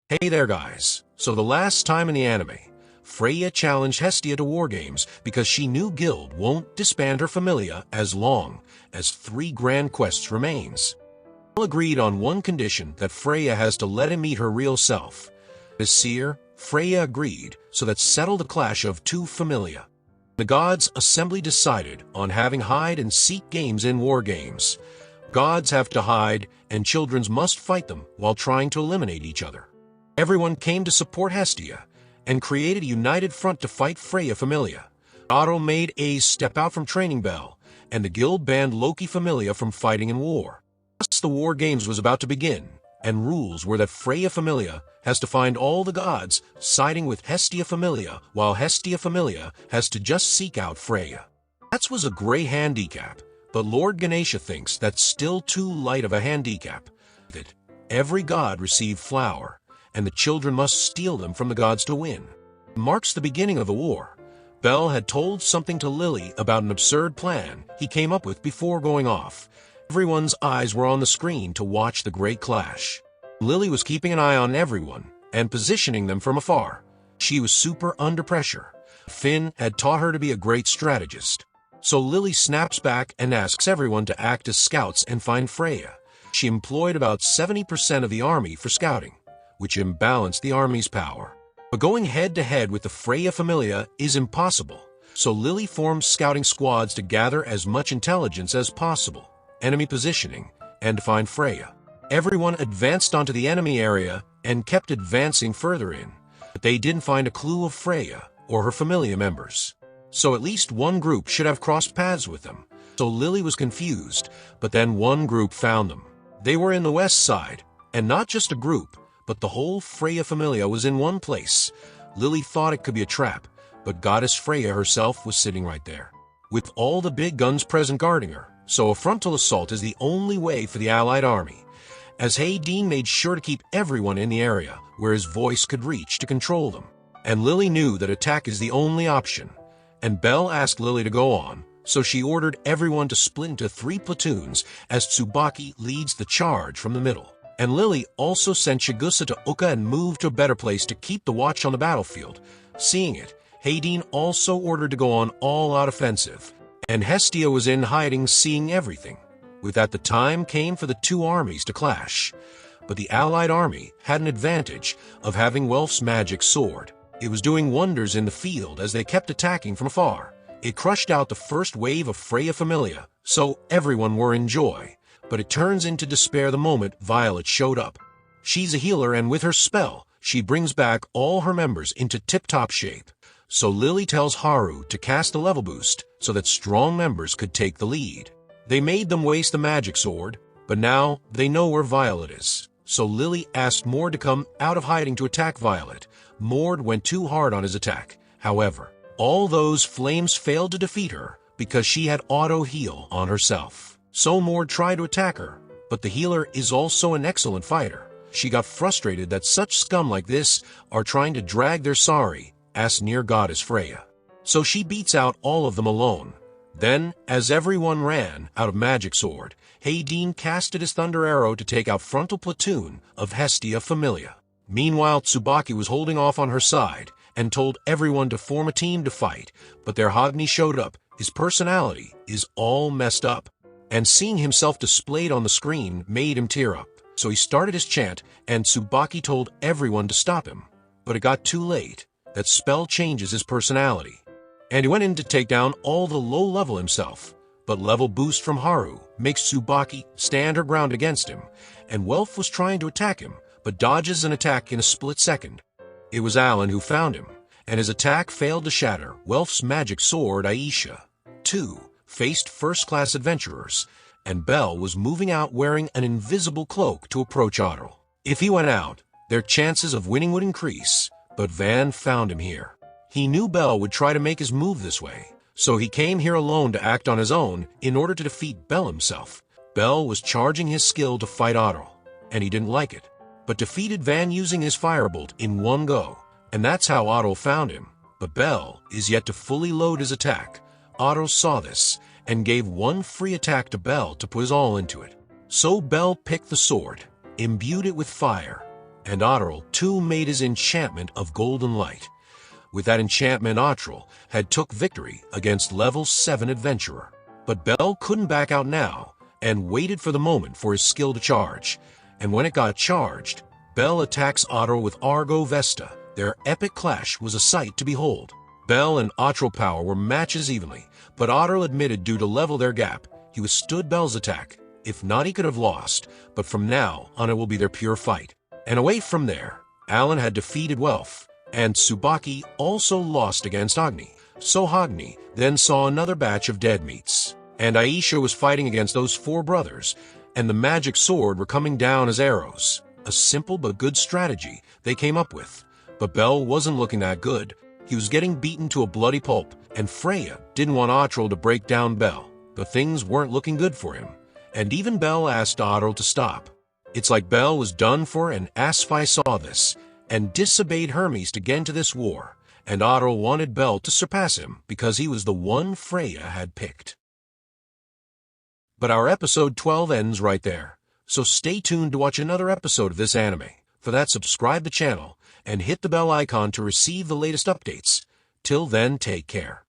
Hey there guys, so the last time in the anime, Freya challenged Hestia to war games because she knew Guild won't disband her familia as long as 3 grand quests remains. All agreed on one condition, that Freya has to let him meet her real self. As seer, Freya agreed, so that settled the clash of 2 familia. The gods' assembly decided on having hide-and-seek games in war games. Gods have to hide, and children must fight them while trying to eliminate each other. Everyone came to support Hestia, and created a united front to fight Freya Familia. Otto made Ace step out from training Bell, and the guild banned Loki Familia from fighting in war. Thus the war games was about to begin, and rules were that Freya Familia has to find all the gods siding with Hestia Familia, while Hestia Familia has to just seek out Freya. That was a great handicap, but Lord Ganesha thinks that's still too light of a handicap. That every god received flower, and the children must steal them from the gods to win. It marks the beginning of the war. Bell had told something to Lily about an absurd plan he came up with before going off. Everyone's eyes were on the screen to watch the great clash. Lily was keeping an eye on everyone and positioning them from afar. She was super under pressure. Finn had taught her to be a great strategist. So Lily snaps back and asks everyone to act as scouts and find Freya. She employed about 70% of the army for scouting, which imbalanced the army's power. But going head-to-head with the Freya Familia is impossible, so Lily formed scouting squads to gather as much intelligence as possible, enemy positioning, and to find Freya. Everyone advanced onto the enemy area and kept advancing further in, but they didn't find a clue of Freya or her Familia members. So at least one group should have crossed paths with them. So Lily was confused, but then one group found them. They were in the west side, and not just a group, but the whole Freya Familia was in one place. Lily thought it could be a trap, but Goddess Freya herself was sitting right there, with all the big guns present guarding her, so a frontal assault is the only way for the Allied army, as Hayden made sure to keep everyone in the area where his voice could reach to control them. And Lily knew that attack is the only option, and Bell asked Lily to go on, so she ordered everyone to split into 3 platoons as Tsubaki leads the charge from the middle. And Lily also sent Chigusa to Uka and moved to a better place to keep the watch on the battlefield. Seeing it, Hayden also ordered to go on all-out offensive, and Hestia was in hiding, seeing everything. With that, the time came for the 2 armies to clash. But the Allied army had an advantage of having Welf's magic sword. It was doing wonders in the field as they kept attacking from afar. It crushed out the first wave of Freya Familia, so everyone were in joy. But it turns into despair the moment Violet showed up. She's a healer, and with her spell, she brings back all her members into tip-top shape. So Lily tells Haru to cast a level boost so that strong members could take the lead. They made them waste the magic sword, but now they know where Violet is. So Lily asked Mord to come out of hiding to attack Violet. Mord went too hard on his attack. However, all those flames failed to defeat her because she had auto-heal on herself. So Mord tried to attack her, but the healer is also an excellent fighter. She got frustrated that such scum like this are trying to drag their sorry ass near Goddess Freya. So she beats out all of them alone. Then, as everyone ran out of magic sword, Hayden casted his thunder arrow to take out frontal platoon of Hestia Familia. Meanwhile, Tsubaki was holding off on her side and told everyone to form a team to fight, but their Hogni showed up. His personality is all messed up, and seeing himself displayed on the screen made him tear up. So he started his chant, and Tsubaki told everyone to stop him. But it got too late. That spell changes his personality. And he went in to take down all the low level himself. But level boost from Haru makes Tsubaki stand her ground against him, and Welf was trying to attack him, but dodges an attack in a split second. It was Alan who found him, and his attack failed to shatter Welf's magic sword Aisha. 2 faced first-class adventurers, and Bell was moving out wearing an invisible cloak to approach Otto. If he went out, their chances of winning would increase, but Van found him here. He knew Bell would try to make his move this way, so he came here alone to act on his own in order to defeat Bell himself. Bell was charging his skill to fight Otto, and he didn't like it, but defeated Van using his firebolt in one go, and that's how Otto found him. But Bell is yet to fully load his attack. Otto saw this and gave one free attack to Bell to put his all into it. So Bell picked the sword, imbued it with fire, and Otterl too made his enchantment of golden light. With that enchantment, Otterl had took victory against level 7 adventurer. But Bell couldn't back out now, and waited for the moment for his skill to charge. And when it got charged, Bell attacks Otterl with Argo Vesta. Their epic clash was a sight to behold. Bell and Otterl power were matches evenly, but Otterl admitted due to level their gap, he withstood Bell's attack. If not, he could have lost, but from now on it will be their pure fight. And away from there, Alan had defeated Welf, and Tsubaki also lost against Agni. So Agni then saw another batch of dead meats, and Aisha was fighting against those 4 brothers, and the magic sword were coming down as arrows. A simple but good strategy they came up with. But Bell wasn't looking that good. He was getting beaten to a bloody pulp, and Freya didn't want Otterl to break down Bell. But things weren't looking good for him, and even Bell asked Otterl to stop. It's like Bell was done for, and Asphi saw this, and disobeyed Hermes to get into this war, and Otterl wanted Bell to surpass him because he was the one Freya had picked. But our episode 12 ends right there, so stay tuned to watch another episode of this anime. For that, subscribe the channel and hit the bell icon to receive the latest updates. Till then, take care.